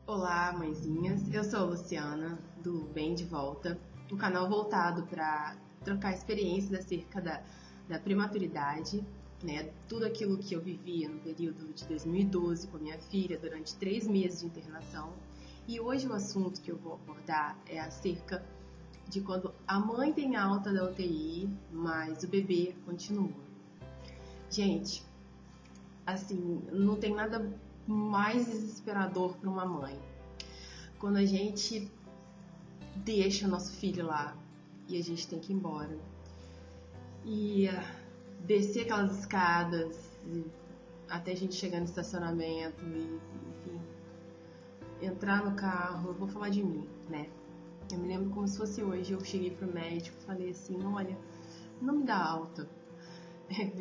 Olá, mãezinhas. Eu sou a Luciana, do Bem de Volta, um canal voltado para trocar experiências acerca da prematuridade, né? Tudo aquilo que eu vivia no período de 2012 com a minha filha durante 3 meses de internação. E hoje o assunto que eu vou abordar é acerca de quando a mãe tem alta da UTI, mas o bebê continua. Gente, assim, não tem nada mais desesperador para uma mãe. Quando a gente deixa nosso filho lá e a gente tem que ir embora. E descer aquelas escadas até a gente chegar no estacionamento e, enfim, entrar no carro. Eu vou falar de mim, né? Eu me lembro como se fosse hoje. Eu cheguei pro médico e falei assim: olha, não me dá alta.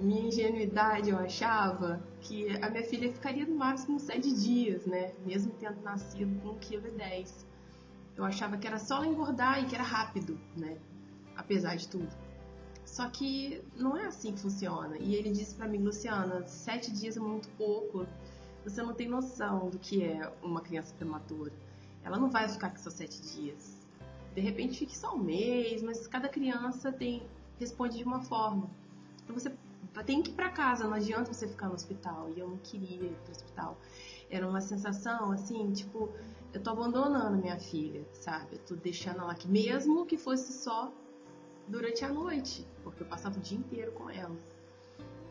Minha ingenuidade, eu achava que a minha filha ficaria no máximo 7 dias, né? Mesmo tendo nascido com 1,10 kg. Eu achava que era só ela engordar e que era rápido, né? Apesar de tudo. Só que não é assim que funciona. E ele disse pra mim: Luciana, 7 dias é muito pouco. Você não tem noção do que é uma criança prematura. Ela não vai ficar com só 7 dias. De repente fique só um mês, mas cada criança responde de uma forma. Então você tem que ir pra casa, não adianta você ficar no hospital. E eu não queria ir pro hospital. Era uma sensação assim, tipo, eu tô abandonando minha filha, sabe? Eu tô deixando ela aqui, mesmo que fosse só durante a noite, porque eu passava o dia inteiro com ela.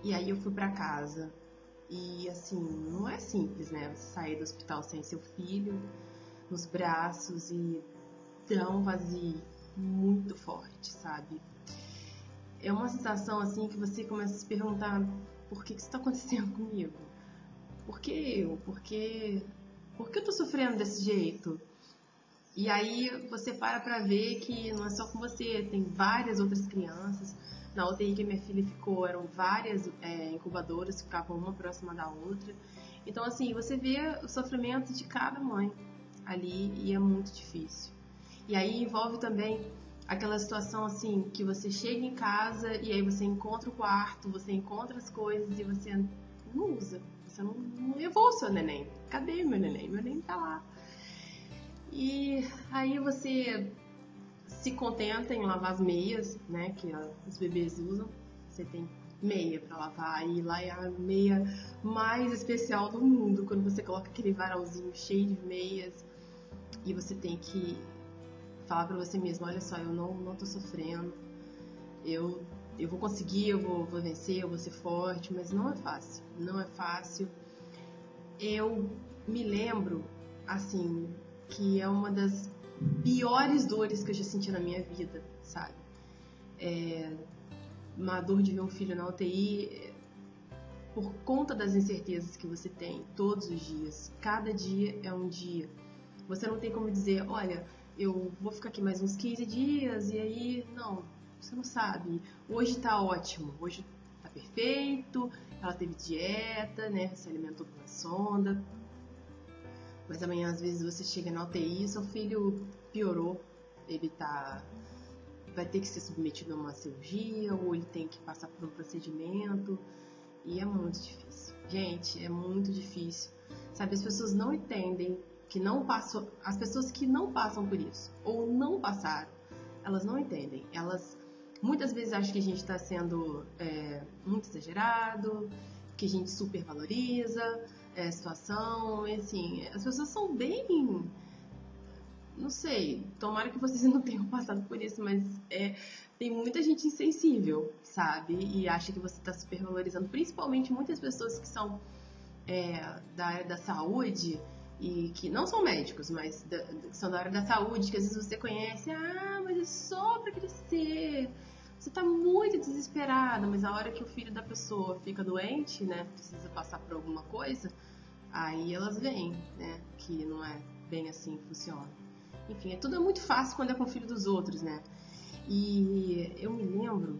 E aí eu fui pra casa. E assim, não é simples, né? Você sair do hospital sem seu filho nos braços e dá um vazio muito forte, sabe? É uma sensação assim que você começa a se perguntar: por que isso está acontecendo comigo? Por que eu? Por que eu tô sofrendo desse jeito? E aí você para ver que não é só com você, tem várias outras crianças. Na UTI que a minha filha ficou, eram várias incubadoras, ficavam uma próxima da outra. Então assim, você vê o sofrimento de cada mãe ali e é muito difícil. E aí envolve também aquela situação assim, que você chega em casa e aí você encontra o quarto, você encontra as coisas e você não usa. Você não levou o seu neném. Cadê meu neném? Meu neném tá lá. E aí você se contenta em lavar as meias, né, que os bebês usam. Você tem meia pra lavar e lá é a meia mais especial do mundo, quando você coloca aquele varalzinho cheio de meias e você tem que falar pra você mesmo: olha só, eu não tô sofrendo, eu vou conseguir, eu vou vencer, eu vou ser forte, mas não é fácil, não é fácil. Eu me lembro, assim, que é uma das piores dores que eu já senti na minha vida, sabe? Uma dor de ver um filho na UTI por conta das incertezas que você tem todos os dias. Cada dia é um dia. Você não tem como dizer: olha, eu vou ficar aqui mais uns 15 dias e aí, não, você não sabe. Hoje tá ótimo, hoje tá perfeito, ela teve dieta, né, se alimentou pela sonda. Mas amanhã, às vezes, você chega na UTI e seu filho piorou. Ele vai ter que ser submetido a uma cirurgia ou ele tem que passar por um procedimento. E é muito difícil. Gente, é muito difícil. Sabe, as pessoas não entendem que não passam, as pessoas que não passam por isso ou não passaram, elas não entendem. Elas muitas vezes acham que a gente está sendo muito exagerado, que a gente supervaloriza a situação. E assim, as pessoas são bem, não sei, tomara que vocês não tenham passado por isso, mas tem muita gente insensível, sabe? E acha que você está supervalorizando, principalmente muitas pessoas que são da área da saúde e que não são médicos, mas que são da área da saúde, que às vezes você conhece: mas é só pra crescer, você tá muito desesperada, mas a hora que o filho da pessoa fica doente, né, precisa passar por alguma coisa, aí elas veem, né, que não é bem assim que funciona. Enfim, tudo é muito fácil quando é com o filho dos outros, né? E eu me lembro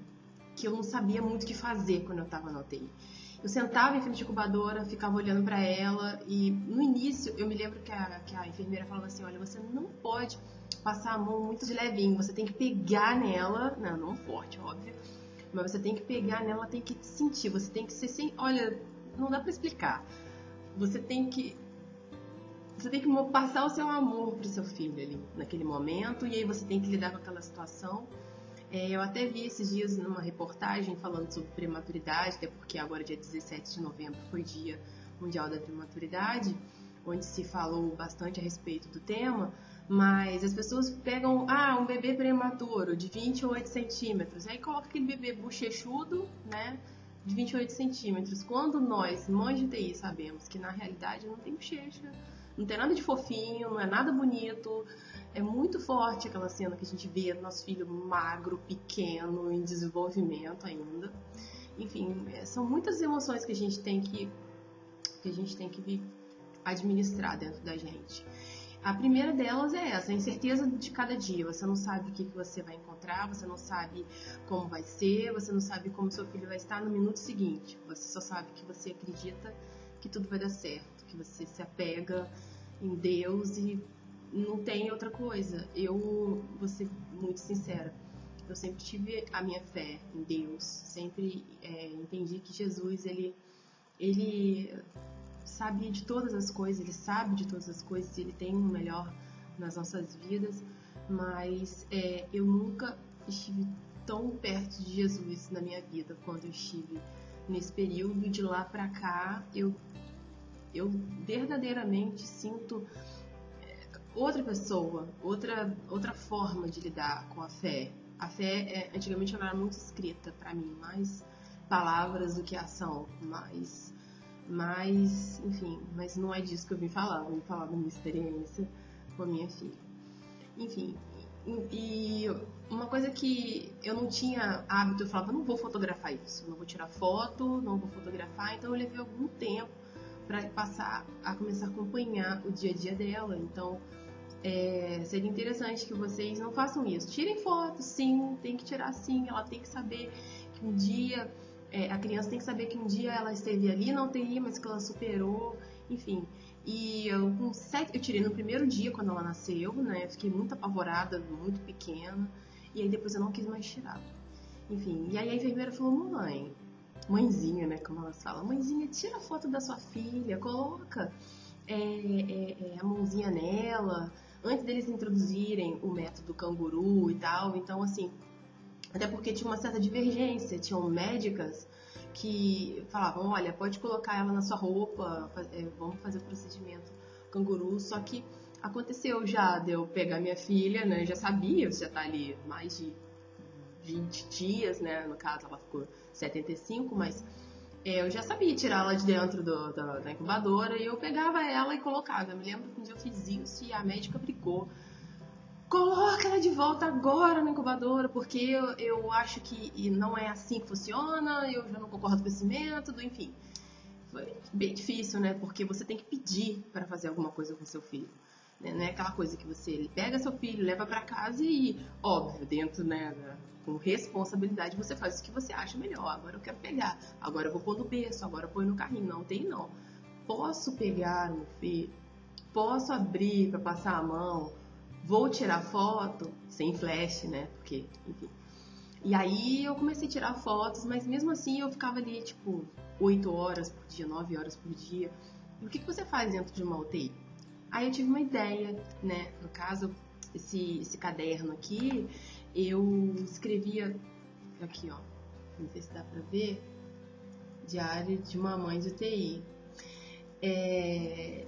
que eu não sabia muito o que fazer quando eu tava na UTI. Eu sentava em frente à incubadora, ficava olhando pra ela e no início eu me lembro que a enfermeira falava assim: olha, você não pode passar a mão muito de levinho, você tem que pegar nela, não forte, óbvio, mas você tem que pegar nela, tem que sentir, você tem que ser sem, olha, não dá pra explicar. Você tem que você tem que passar o seu amor pro seu filho ali, naquele momento, e aí você tem que lidar com aquela situação. Eu até vi esses dias numa reportagem falando sobre prematuridade, até porque agora dia 17 de novembro foi Dia Mundial da Prematuridade, onde se falou bastante a respeito do tema, mas as pessoas pegam, um bebê prematuro de 28 centímetros, aí coloca aquele bebê bochechudo, né, de 28 centímetros, quando nós, mães de TI, sabemos que na realidade não tem bochecha, não tem nada de fofinho, não é nada bonito, é muito forte aquela cena que a gente vê do nosso filho magro, pequeno, em desenvolvimento ainda. Enfim, são muitas emoções que a gente tem que administrar dentro da gente. A primeira delas é essa, a incerteza de cada dia. Você não sabe o que você vai encontrar, você não sabe como vai ser, você não sabe como seu filho vai estar no minuto seguinte. Você só sabe que você acredita que tudo vai dar certo, que você se apega em Deus e não tem outra coisa. Eu vou ser muito sincera, eu sempre tive a minha fé em Deus, sempre entendi que Jesus, ele sabe de todas as coisas, ele sabe de todas as coisas, ele tem o melhor nas nossas vidas, mas eu nunca estive tão perto de Jesus na minha vida quando eu estive nesse período. De lá pra cá, eu verdadeiramente sinto outra pessoa, outra forma de lidar com a fé. A fé, antigamente, ela era muito escrita pra mim, mais palavras do que ação, enfim, mas não é disso que eu vim falar da minha experiência com a minha filha. Enfim, e uma coisa que eu não tinha hábito, eu falava, não vou fotografar isso, não vou tirar foto, não vou fotografar, então eu levei algum tempo para passar a começar a acompanhar o dia a dia dela. Então, seria interessante que vocês não façam isso. Tirem fotos, sim, tem que tirar sim, ela tem que saber que um dia... a criança tem que saber que um dia ela esteve ali na UTI, mas que ela superou, enfim. E eu tirei no primeiro dia, quando ela nasceu, né? Fiquei muito apavorada, muito pequena. E aí depois eu não quis mais tirar. Enfim, e aí a enfermeira falou, mãezinha, né? Como elas falam, mãezinha, tira a foto da sua filha, coloca a mãozinha nela, antes deles introduzirem o método canguru e tal. Então, assim, até porque tinha uma certa divergência, tinham médicas que falavam, olha, pode colocar ela na sua roupa, vamos fazer o procedimento canguru. Só que aconteceu já de eu pegar minha filha, né, já sabia, você já tá ali mais de 20 dias, né, no caso ela ficou 75, mas eu já sabia tirar ela de dentro da incubadora, e eu pegava ela e colocava. Eu me lembro que um dia eu fiz isso e a médica brigou. Coloca ela de volta agora na incubadora, porque eu acho que não é assim que funciona, eu já não concordo com esse método, enfim. Foi bem difícil, né? Porque você tem que pedir para fazer alguma coisa com seu filho. Né? Não é aquela coisa que você pega seu filho, leva para casa e, óbvio, dentro, né, com responsabilidade, você faz o que você acha melhor. Agora eu quero pegar, agora eu vou pôr no berço, agora eu ponho no carrinho. Não tem não. Posso pegar meu filho, posso abrir para passar a mão, vou tirar foto, sem flash, né? Porque, enfim. E aí eu comecei a tirar fotos, mas mesmo assim eu ficava ali, 8 horas por dia, 9 horas por dia. E o que você faz dentro de uma UTI? Aí eu tive uma ideia, né? No caso, esse caderno aqui, eu escrevia... Aqui, ó. Não sei se dá pra ver. Diário de uma mãe de UTI.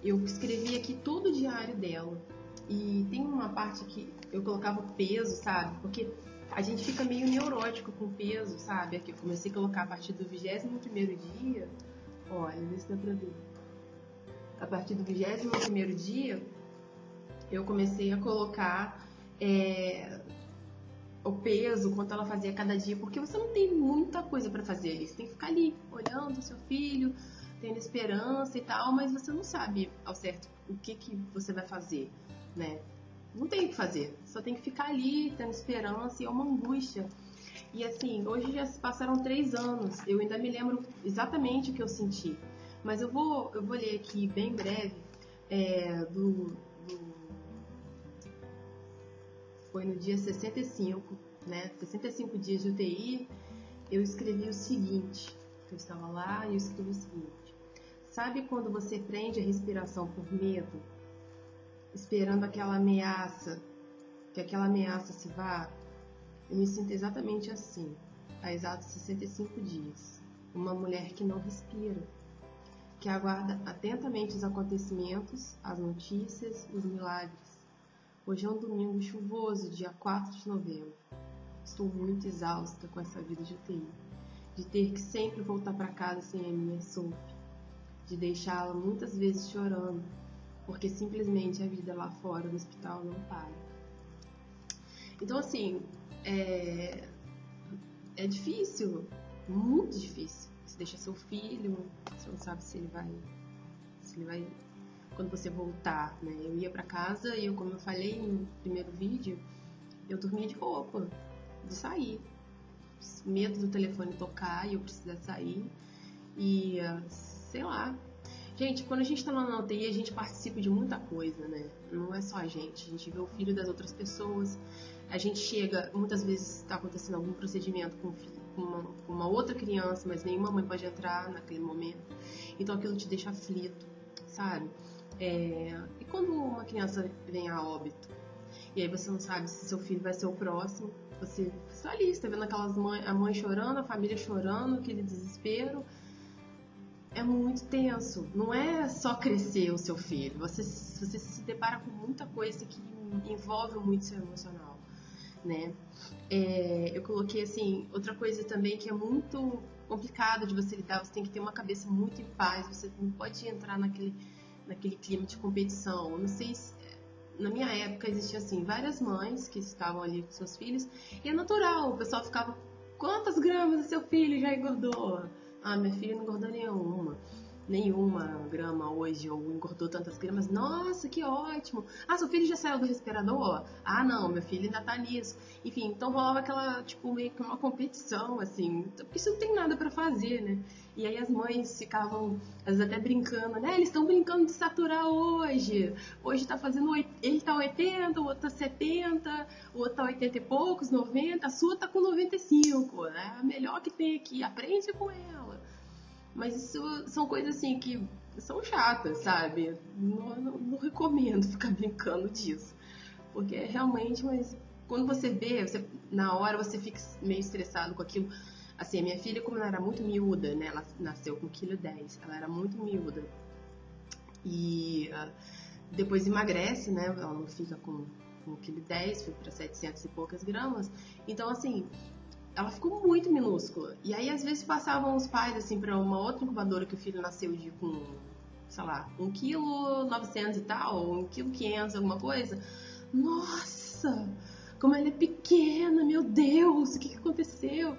Eu escrevi aqui todo o diário dela. E tem uma parte que eu colocava peso, sabe? Porque a gente fica meio neurótico com peso, sabe? Aqui eu comecei a colocar a partir do 21º dia. Olha, vê se dá pra ver. A partir do 21º dia, eu comecei a colocar o peso, quanto ela fazia cada dia. Porque você não tem muita coisa pra fazer ali. Você tem que ficar ali, olhando o seu filho, tendo esperança e tal. Mas você não sabe ao certo o que você vai fazer. Né? Não tem o que fazer, só tem que ficar ali, tendo esperança, e é uma angústia. E assim, hoje já se passaram 3 anos, eu ainda me lembro exatamente o que eu senti. Mas eu vou ler aqui bem breve, foi no dia 65, né? 65 dias de UTI, eu escrevi o seguinte, eu estava lá e eu escrevi o seguinte: sabe quando você prende a respiração por medo? esperando aquela ameaça, que aquela ameaça se vá, eu me sinto exatamente assim, há exatos 65 dias. Uma mulher que não respira, que aguarda atentamente os acontecimentos, as notícias, os milagres. Hoje é um domingo chuvoso, dia 4 de novembro. Estou muito exausta com essa vida de UTI, de ter que sempre voltar para casa sem a minha Sophie, de deixá-la muitas vezes chorando, porque simplesmente a vida lá fora do hospital não para. Então, assim, é difícil, muito difícil. Você deixa seu filho, você não sabe se ele vai quando você voltar, né? Eu ia para casa e como eu falei no primeiro vídeo, eu dormia de roupa, de sair. Medo do telefone tocar e eu precisar sair. E, sei lá. Gente, quando a gente tá na UTI, a gente participa de muita coisa, né? Não é só a gente vê o filho das outras pessoas. A gente chega, muitas vezes tá acontecendo algum procedimento com uma outra criança, mas nenhuma mãe pode entrar naquele momento. Então aquilo te deixa aflito, sabe? E quando uma criança vem a óbito, e aí você não sabe se seu filho vai ser o próximo, você está ali, você tá vendo a mãe chorando, a família chorando, aquele desespero. É muito tenso. Não é só crescer o seu filho. Você se depara com muita coisa que envolve muito seu emocional, né? Eu coloquei assim, outra coisa também que é muito complicado de você lidar. Você tem que ter uma cabeça muito em paz. Você não pode entrar naquele clima de competição. Eu não sei se na minha época existiam assim várias mães que estavam ali com seus filhos e é natural. O pessoal ficava: quantas gramas o seu filho já engordou? Minha filha não engordou nenhuma grama hoje, ou engordou tantas gramas. Nossa, que ótimo! Seu filho já saiu do respirador? Não, meu filho ainda tá nisso. Enfim, então rolava aquela, meio que uma competição, assim, porque isso não tem nada pra fazer, né? E aí as mães ficavam, às vezes até brincando, né? Eles estão brincando de saturar hoje. Hoje tá fazendo, ele tá 80, o outro tá 70, o outro tá 80 e poucos, 90, a sua tá com 95, né? A melhor que tem aqui, aprende com ela. Mas isso são coisas assim que são chatas, sabe? Não recomendo ficar brincando disso. Porque realmente, mas quando você vê, na hora você fica meio estressado com aquilo. Assim, a minha filha, como ela era muito miúda, né? Ela nasceu com 1,10 kg, ela era muito miúda. E depois emagrece, né? Ela não fica com 1,10 kg, foi para 700 e poucas gramas. Então, assim, ela ficou muito minúscula. E aí, às vezes, passavam os pais, assim, pra uma outra incubadora que o filho nasceu com, sei lá, 1,9 kg e tal, 1,5 kg, alguma coisa. Nossa, como ela é pequena, meu Deus, o que aconteceu?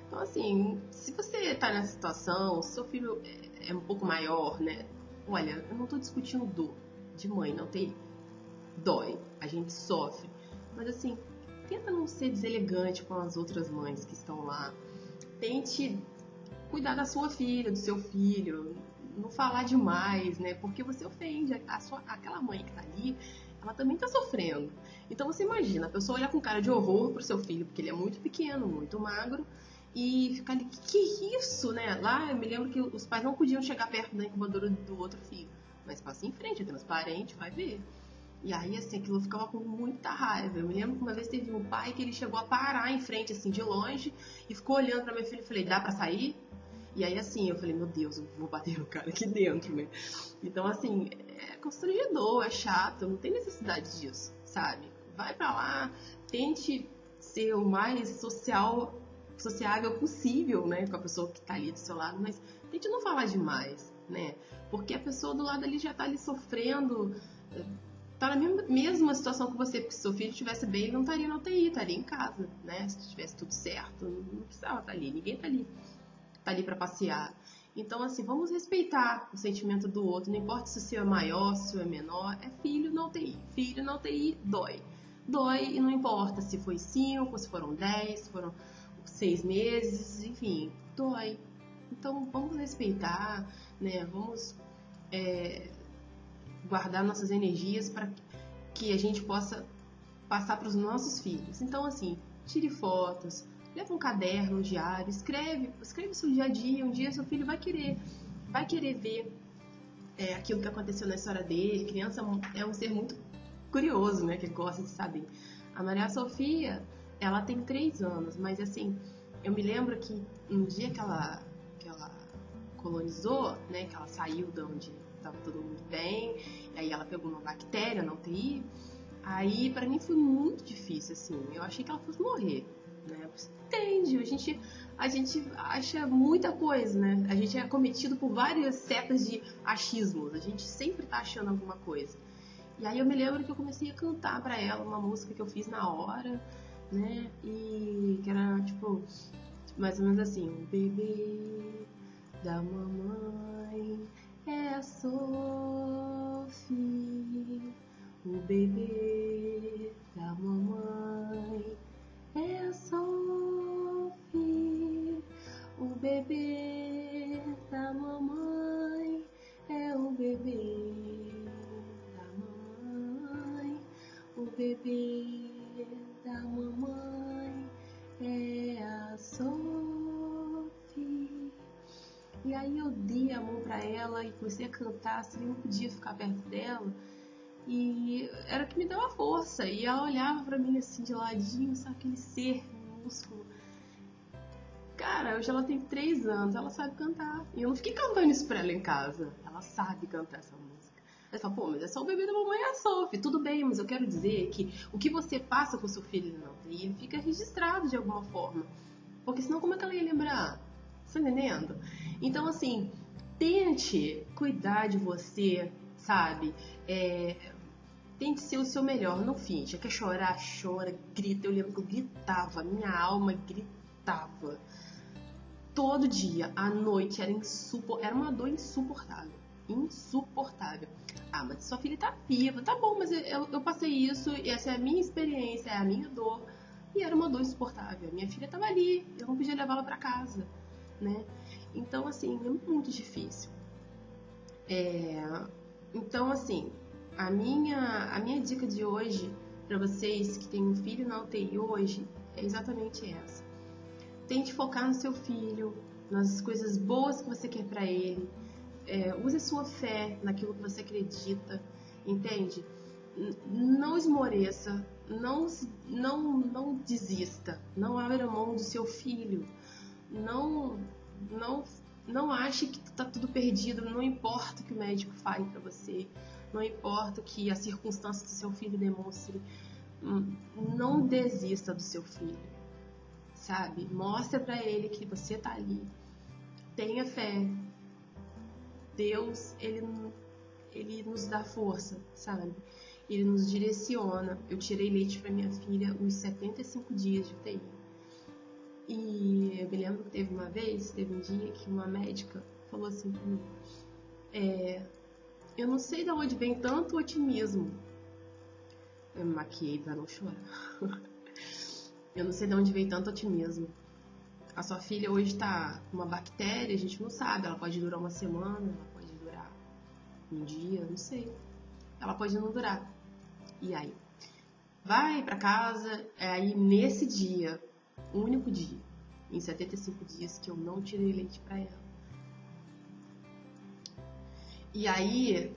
Então, assim, se você tá nessa situação, se seu filho é um pouco maior, né? Olha, eu não tô discutindo dor de mãe, não tem. Dói, a gente sofre. Mas, assim, tenta não ser deselegante com as outras mães que estão lá. Tente cuidar da sua filha, do seu filho. Não falar demais, né? Porque você ofende aquela mãe que tá ali, ela também tá sofrendo. Então você imagina, a pessoa olhar com cara de horror pro seu filho, porque ele é muito pequeno, muito magro, e ficar ali, que isso, né? Lá eu me lembro que os pais não podiam chegar perto da incubadora do outro filho. Mas passa em frente, é transparente, vai ver. E aí, assim, aquilo ficava com muita raiva. Eu me lembro que uma vez teve um pai que ele chegou a parar em frente, assim, de longe, e ficou olhando pra minha filha e falei: dá pra sair? E aí, assim, eu falei: meu Deus, eu vou bater no cara aqui dentro, né? Então, assim, é constrangedor, é chato, não tem necessidade disso, sabe? Vai pra lá, tente ser o mais sociável possível, né, com a pessoa que tá ali do seu lado, mas tente não falar demais, né? Porque a pessoa do lado ali já tá ali sofrendo, tá na mesma situação que você, porque se seu filho estivesse bem, ele não estaria na UTI, estaria em casa, né? Se tivesse tudo certo, não precisava estar ali, ninguém tá ali pra passear. Então, assim, vamos respeitar o sentimento do outro, não importa se o seu é maior, se o seu é menor, é filho na UTI. Filho na UTI dói. Dói e não importa se foi 5, se foram 10, se foram 6 meses, enfim, dói. Então, vamos respeitar, né? Vamos guardar nossas energias para que a gente possa passar para os nossos filhos. Então, assim, tire fotos, leva um caderno, um diário, escreve o seu dia a dia. Um dia seu filho vai querer ver aquilo que aconteceu na história dele. Criança é um ser muito curioso, né? Que gosta de saber. A Maria Sofia, ela tem 3 anos, mas assim, eu me lembro que no dia que ela colonizou, né? Que ela saiu de onde estava todo mundo bem, e aí ela pegou uma bactéria na UTI. Aí, pra mim, foi muito difícil, assim. Eu achei que ela fosse morrer, né? Você entende? A gente acha muita coisa, né? A gente é acometido por várias setas de achismos. A gente sempre tá achando alguma coisa. E aí eu me lembro que eu comecei a cantar pra ela uma música que eu fiz na hora, né? E que era, tipo, mais ou menos assim. O bebê da mamãe é a Sophie. O bebê da mamãe é a Sophie. O bebê da mamãe é o bebê da mamãe. O bebê da mamãe é a Sophie. E aí eu dei a mão pra ela e comecei a cantar, assim, eu não podia ficar perto dela. E era o que me dava força. E ela olhava pra mim assim de ladinho, sabe, aquele ser minúsculo. Cara, hoje ela tem 3 anos, ela sabe cantar. E eu não fiquei cantando isso pra ela em casa. Ela sabe cantar essa música. Ela fala, pô, mas é só o bebê da mamãe e a Sophie. Tudo bem, mas eu quero dizer que o que você passa com o seu filho na UTI fica registrado de alguma forma. Porque senão como é que ela ia lembrar? Você tá entendendo? Então, assim, tente cuidar de você, sabe? Tente ser o seu melhor, não finja. Quer chorar, chora, grita. Eu lembro que eu gritava, minha alma gritava. Todo dia, à noite, era uma dor insuportável. Insuportável. Ah, mas sua filha tá viva. Tá bom, mas eu passei isso, e essa é a minha experiência, é a minha dor. E era uma dor insuportável. Minha filha tava ali, eu não podia levá-la pra casa, né? Então, assim, é muito difícil. Então, assim, a minha dica de hoje para vocês que têm um filho na UTI hoje é exatamente essa. Tente focar no seu filho, nas coisas boas que você quer para ele. Use a sua fé naquilo que você acredita, entende? Não esmoreça, não desista, não abra mão do seu filho, não ache que tá tudo perdido, não importa o que o médico fale para você, não importa o que a circunstância do seu filho demonstre, não desista do seu filho, sabe? Mostra para ele que você tá ali, tenha fé. Deus, ele nos dá força, sabe? Ele nos direciona. Eu tirei leite para minha filha uns 75 dias de UTI. E eu me lembro que teve um dia que uma médica falou assim pra mim, eu não sei de onde vem tanto otimismo. Eu me maquiei pra não chorar. Eu não sei de onde vem tanto otimismo. A sua filha hoje tá com uma bactéria, a gente não sabe, ela pode durar uma semana, ela pode durar um dia, não sei. Ela pode não durar. E aí? Vai pra casa, aí nesse dia, o único dia, em 75 dias, que eu não tirei leite pra ela. E aí,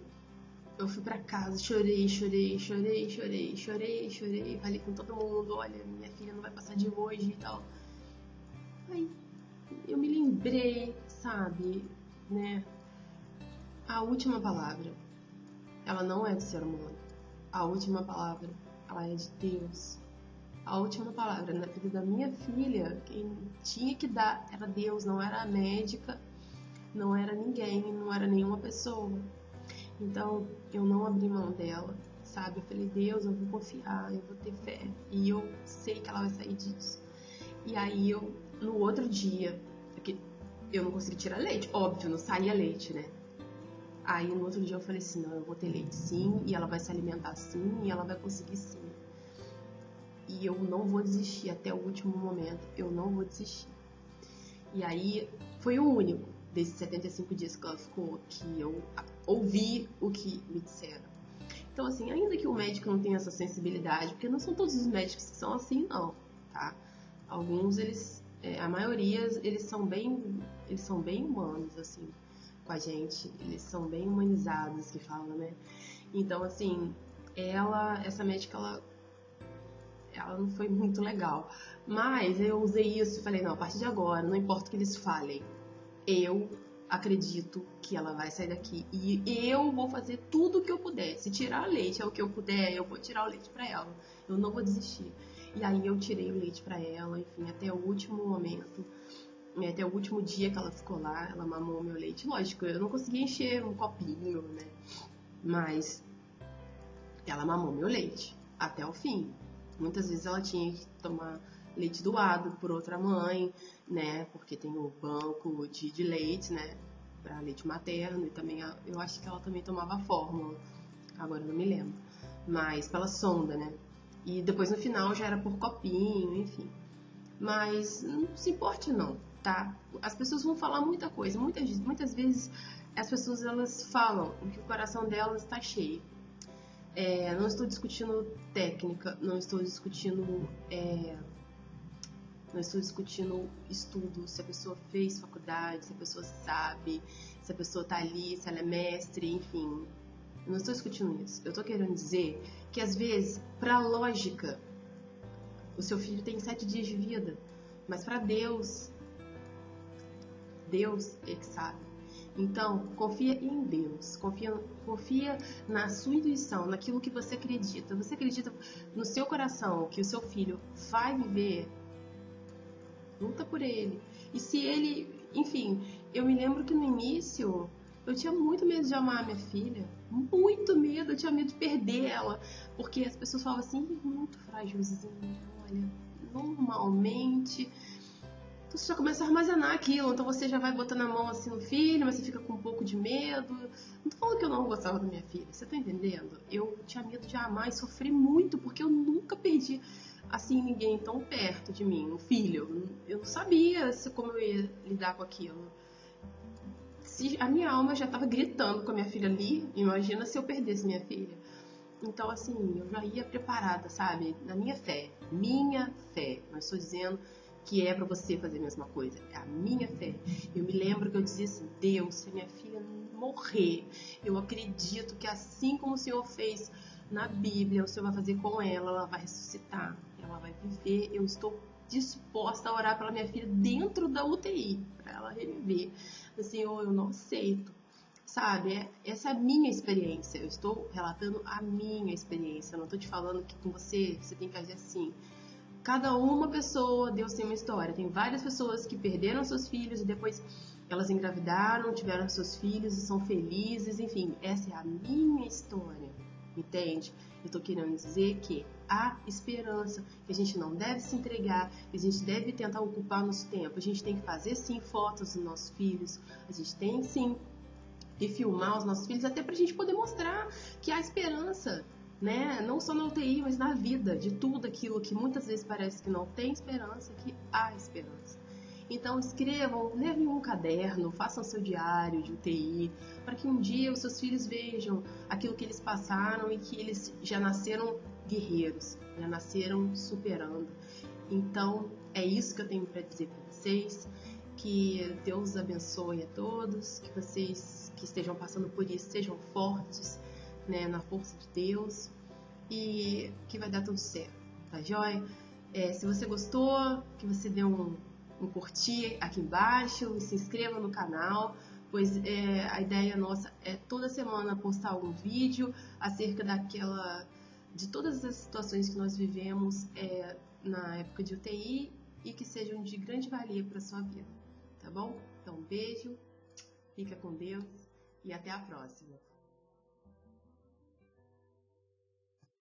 eu fui pra casa, chorei. Falei com todo mundo, olha, minha filha não vai passar de hoje e tal. Aí, eu me lembrei, sabe, né? A última palavra, ela não é do ser humano. A última palavra, ela é de Deus. A última palavra na vida da minha filha, quem tinha que dar era Deus, não era a médica, não era ninguém, não era nenhuma pessoa. Então, eu não abri mão dela, sabe? Eu falei, Deus, eu vou confiar, eu vou ter fé. E eu sei que ela vai sair disso. E aí, no outro dia, porque eu não consegui tirar leite, óbvio, não saía leite, né? Aí, no outro dia, eu falei assim, não, eu vou ter leite sim, e ela vai se alimentar sim, e ela vai conseguir sim. E eu não vou desistir até o último momento, eu não vou desistir. E aí, foi o único desses 75 dias que ela ficou, que eu ouvi o que me disseram. Então, assim, ainda que o médico não tenha essa sensibilidade, porque não são todos os médicos que são assim, não, tá? Alguns, a maioria, eles são bem humanos, assim, com a gente. Eles são bem humanizados, que falam, né? Então, assim, essa médica, ela não foi muito legal. Mas eu usei isso e falei, não, a partir de agora, não importa o que eles falem, eu acredito que ela vai sair daqui e eu vou fazer tudo o que eu puder. Se tirar leite é o que eu puder, eu vou tirar o leite pra ela. Eu não vou desistir. E aí eu tirei o leite pra ela, enfim, até o último momento, até o último dia que ela ficou lá, ela mamou meu leite. Lógico, eu não conseguia encher um copinho, né? Mas ela mamou meu leite até o fim. Muitas vezes ela tinha que tomar leite doado por outra mãe, né? Porque tem o banco de leite, né? Para leite materno e também eu acho que ela também tomava fórmula. Agora eu não me lembro. Mas pela sonda, né? E depois no final já era por copinho, enfim. Mas não se importe não, tá? As pessoas vão falar muita coisa. Muitas vezes as pessoas elas falam que o coração delas está cheio. Não estou discutindo técnica, não estou discutindo estudo, se a pessoa fez faculdade, se a pessoa sabe, se a pessoa está ali, se ela é mestre, enfim. Eu não estou discutindo isso. Eu estou querendo dizer que às vezes, para lógica, o seu filho tem 7 dias de vida, mas para Deus é que sabe. Então, confia em Deus, confia na sua intuição, naquilo que você acredita. Você acredita no seu coração que o seu filho vai viver? Luta por ele. E se ele, enfim, eu me lembro que no início eu tinha muito medo de amar a minha filha, muito medo, eu tinha medo de perder ela, porque as pessoas falavam assim, muito frágilzinha, olha, normalmente você já começa a armazenar aquilo, então você já vai botando a mão assim no filho, mas você fica com um pouco de medo. Não tô falando que eu não gostava da minha filha, você tá entendendo? Eu tinha medo de amar e sofri muito, porque eu nunca perdi assim ninguém tão perto de mim, um filho. Eu não sabia como eu ia lidar com aquilo. Se a minha alma já estava gritando com a minha filha ali, imagina se eu perdesse minha filha. Então, assim, eu já ia preparada, sabe? Na minha fé. Não estou dizendo que é para você fazer a mesma coisa. É a minha fé. Eu me lembro que eu dizia assim, Deus, se a minha filha morrer, eu acredito que assim como o Senhor fez na Bíblia, o Senhor vai fazer com ela vai ressuscitar, ela vai viver. Eu estou disposta a orar pela minha filha dentro da UTI, para ela reviver. Senhor, eu não aceito. Sabe, essa é a minha experiência. Eu estou relatando a minha experiência. Eu não estou te falando que com você tem que agir assim. Cada uma pessoa, Deus tem uma história. Tem várias pessoas que perderam seus filhos e depois elas engravidaram, tiveram seus filhos e são felizes. Enfim, essa é a minha história. Entende? Eu estou querendo dizer que há esperança, que a gente não deve se entregar, que a gente deve tentar ocupar nosso tempo. A gente tem que fazer sim fotos dos nossos filhos. A gente tem sim e filmar os nossos filhos, até pra gente poder mostrar que há esperança, né? Não só na UTI, mas na vida, de tudo aquilo que muitas vezes parece que não tem esperança, que há esperança. Então escrevam, levem um caderno, façam seu diário de UTI, para que um dia os seus filhos vejam aquilo que eles passaram e que eles já nasceram guerreiros, já nasceram superando. Então é isso que eu tenho para dizer para vocês. Que Deus abençoe a todos, que vocês que estejam passando por isso sejam fortes, né, na força de Deus e que vai dar tudo certo, tá joia? Se você gostou, que você dê um curtir aqui embaixo e se inscreva no canal, pois a ideia nossa é toda semana postar algum vídeo acerca de todas as situações que nós vivemos na época de UTI e que sejam de grande valia para a sua vida. Tá bom? Então, um beijo, fica com Deus e até a próxima.